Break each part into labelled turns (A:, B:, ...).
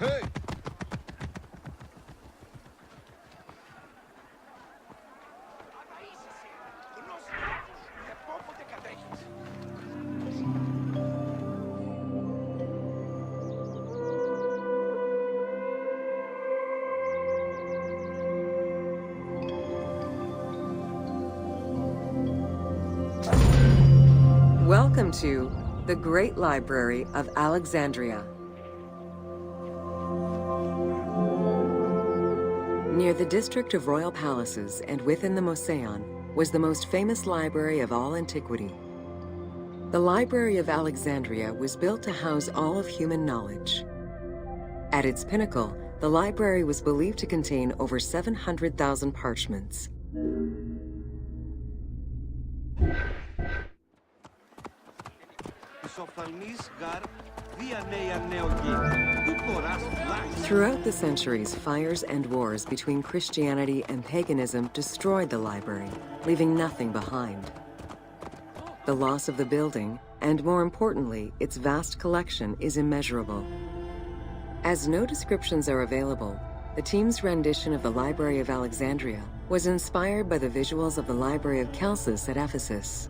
A: Hey!
B: Welcome to the Great Library of Alexandria. Near the district of royal palaces and within the Moseon was the most famous library of all antiquity. The Library of Alexandria was built to house all of human knowledge. At its pinnacle, the library was believed to contain over 700,000 parchments. Throughout the centuries, fires and wars between Christianity and paganism destroyed the library, leaving nothing behind. The loss of the building, and more importantly, its vast collection, is immeasurable. As no descriptions are available, the team's rendition of the Library of Alexandria was inspired by the visuals of the Library of Chalcis at Ephesus.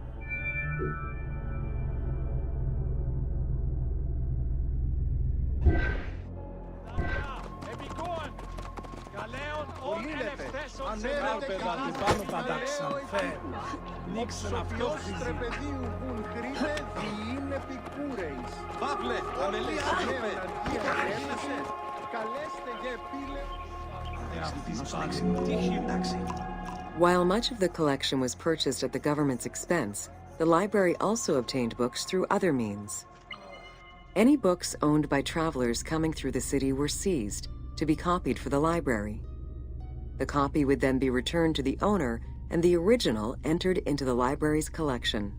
B: While much of the collection was purchased at the government's expense, the library also obtained books through other means. Any books owned by travelers coming through the city were seized to be copied for the library. The copy would then be returned to the owner, and the original entered into the library's collection.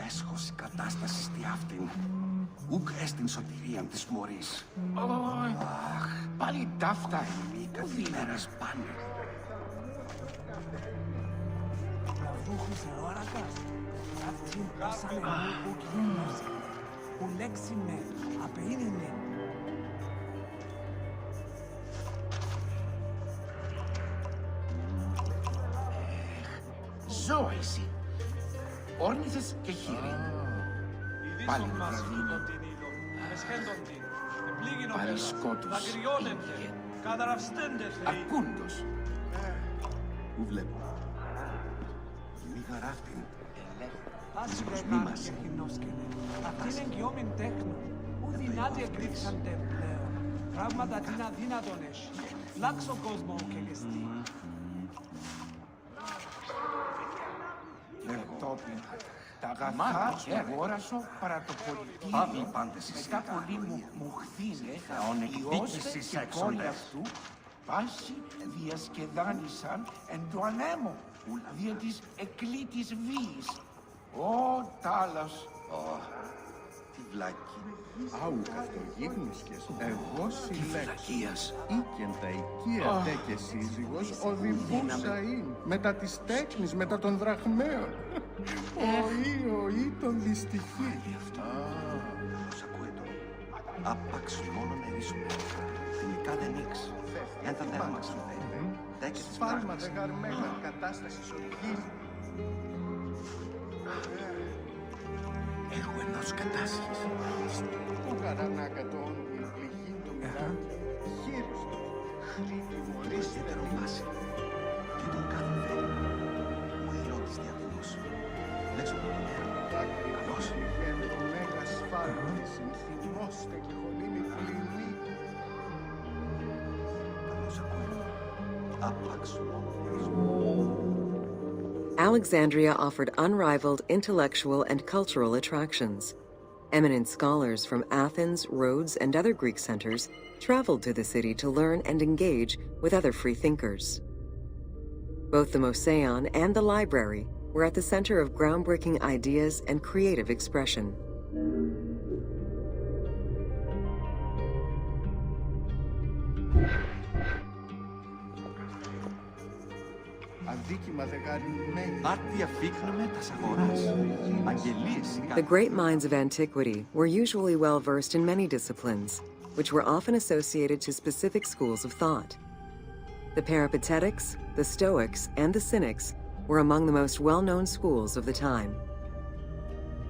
C: Έσχος η κατάσταση στη αυτήν. Ουκ έστειν σωτηρίαν της μωρής. Αχ, πάλι ταύτα είναι οι καθήμερες πάνε.
D: Τραβούχους εώρακας, αυτήν πόσαν ενίκου κοινός, που λέξη με, απείνινε.
C: Ζω εσύ. Όρνηθες και χείρι. Πάλι βραδύνο. Πάλι σκότους. Ήλιε. Ακούντος. Που βλέπω. Λίγα ράφτην.
D: Άσχος μη μας. Αυτήν εγγυόμην τέχνο. Ου δυνάτη εκρύψαντε πλέον. Πράγματα την αδύνατον έχει. Λάξο κόσμο και γεστή.
C: Τα αγαθά αγόρασω παρά το πολιτήριο. Μετά πολύ μου χθήνε οι όστες και κόροι αυτού πάση διασκεδάνησαν εν το ανέμο δια της εκλήτης βίης. Ω τάλας.
A: Τι βλάκι. Άου αυτογύγνουσκες. Εγώ συλλέξεις. Οίκεν τα οικία δε και σύζυγος οδηβούσα ειν. Μετά της τέκνης, μετά των δραχμαίων. Ο ή τον δυστυχή.
C: Πώς ακούει το. Άπαξ μόνο με ρίσουμε. Τελικά δεν ήξ. Εν τα δέρμαξαν. Τέκες της
A: Σπάλμα δε γαρμένα κατάσταση οργής.
C: Έχω ενός κατάσχης.
A: Που γαρανάκα το όντι πληγή το μοιράκι. Χείρις το.
C: Μόλις ετεροβάσει. Και τον κάνουν βέλη. Ο ηρώτης διαδηλούς. Λέξω από τον νερό. Καλώς.
A: Λιγένε το μέγα σφάλμα και συνθυμώστε και χολύνει πληνή.
C: Καλώς ακούει. Άπαξ μόνο ρίσουμε.
B: Alexandria offered unrivaled intellectual and cultural attractions. Eminent scholars from Athens, Rhodes, and other Greek centers traveled to the city to learn and engage with other free thinkers. Both the Moseon and the library were at the center of groundbreaking ideas and creative expression. The great minds of antiquity were usually well versed in many disciplines, which were often associated to specific schools of thought. The Peripatetics, the Stoics, and the Cynics were among the most well-known schools of the time.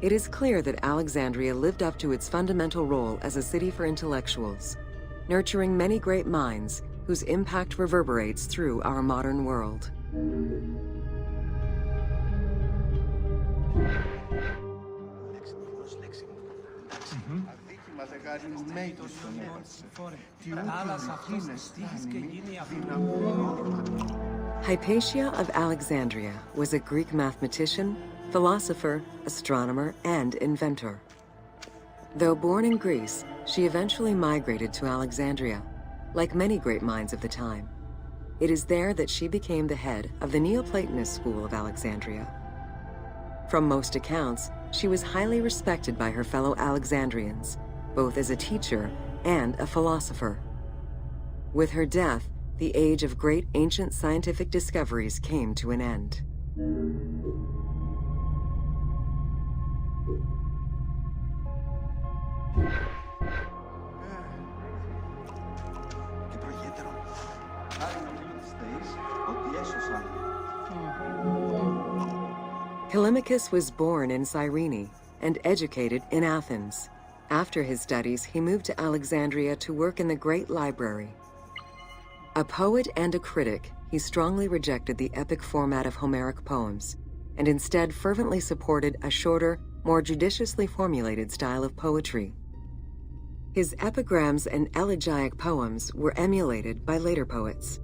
B: It is clear that Alexandria lived up to its fundamental role as a city for intellectuals, nurturing many great minds whose impact reverberates through our modern world. Hypatia of Alexandria was a Greek mathematician, philosopher, astronomer, and inventor. Though born in Greece, she eventually migrated to Alexandria, like many great minds of the time. It is there that she became the head of the Neoplatonist school of Alexandria. From most accounts, she was highly respected by her fellow Alexandrians, both as a teacher and a philosopher. With her death, the age of great ancient scientific discoveries came to an end. Callimachus was born in Cyrene and educated in Athens. After his studies, he moved to Alexandria to work in the Great Library. A poet and a critic, he strongly rejected the epic format of Homeric poems and instead fervently supported a shorter, more judiciously formulated style of poetry. His epigrams and elegiac poems were emulated by later poets.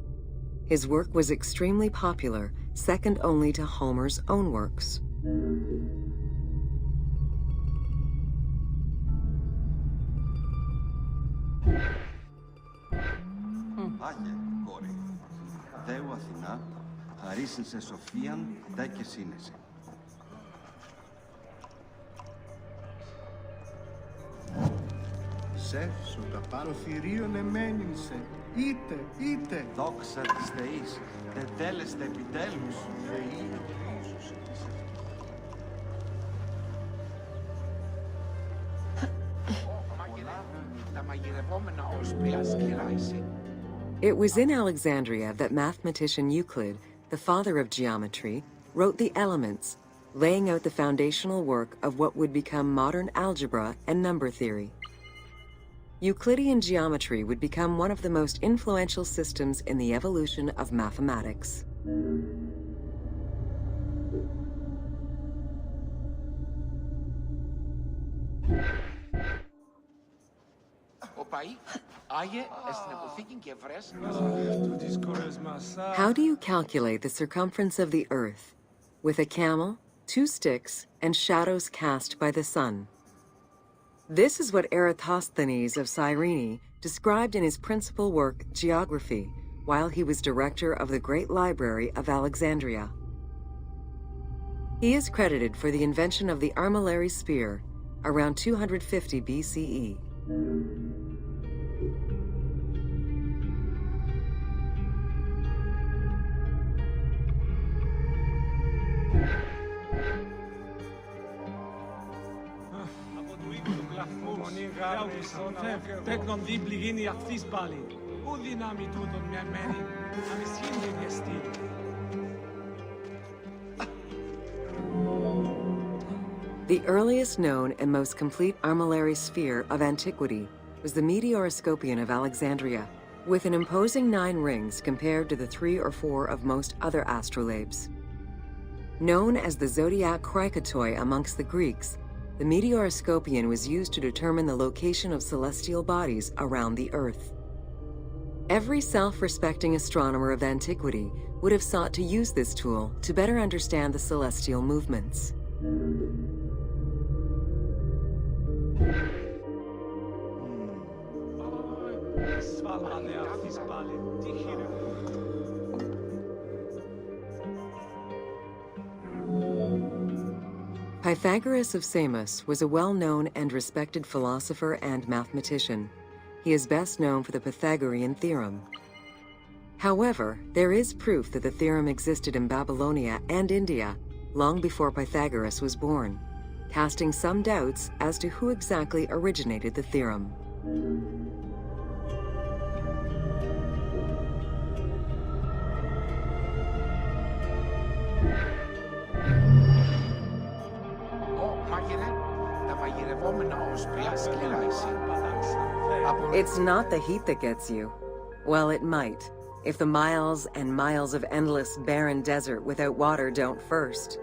B: His work was extremely popular, second only to Homer's own works.
C: Άγιε, κόρη, Θεού Αθηνά, χαρίσιν σε σοφίαν, δε και σύνεση.
A: Σεύσοτα πάνω θηρίων εμένυνσε, είτε.
C: Δόξα της Θεής, δε τέλεστε επιτέλους.
A: Θεή ο Ιησούς της
C: Τα μαγειρευόμενα όσπρια σκληρά εσύ.
B: It was in Alexandria that mathematician Euclid, the father of geometry, wrote the Elements, laying out the foundational work of what would become modern algebra and number theory. Euclidean geometry would become one of the most influential systems in the evolution of mathematics. How do you calculate the circumference of the Earth? With a camel, 2 sticks, and shadows cast by the sun. This is what Eratosthenes of Cyrene described in his principal work, Geography, while he was director of the Great Library of Alexandria. He is credited for the invention of the armillary sphere around 250 BCE.
D: Τέκνον δίπλη γίνει αυτής πάλι. Ού δυνάμει τούτον μια μένη, αμεσχύνει διαστή.
B: The earliest known and most complete armillary sphere of antiquity was the Meteoroscopion of Alexandria, with an imposing 9 rings compared to the 3 or 4 of most other astrolabes. Known as the zodiac krikatoi amongst the Greeks, the Meteoroscopion was used to determine the location of celestial bodies around the Earth. Every self-respecting astronomer of antiquity would have sought to use this tool to better understand the celestial movements. Pythagoras of Samos was a well-known and respected philosopher and mathematician. he is best known for the Pythagorean theorem. However, there is proof that the theorem existed in Babylonia and India long before Pythagoras was born, casting some doubts as to who exactly originated the theorem. It's not the heat that gets you. Well, it might, if the miles and miles of endless barren desert without water don't first.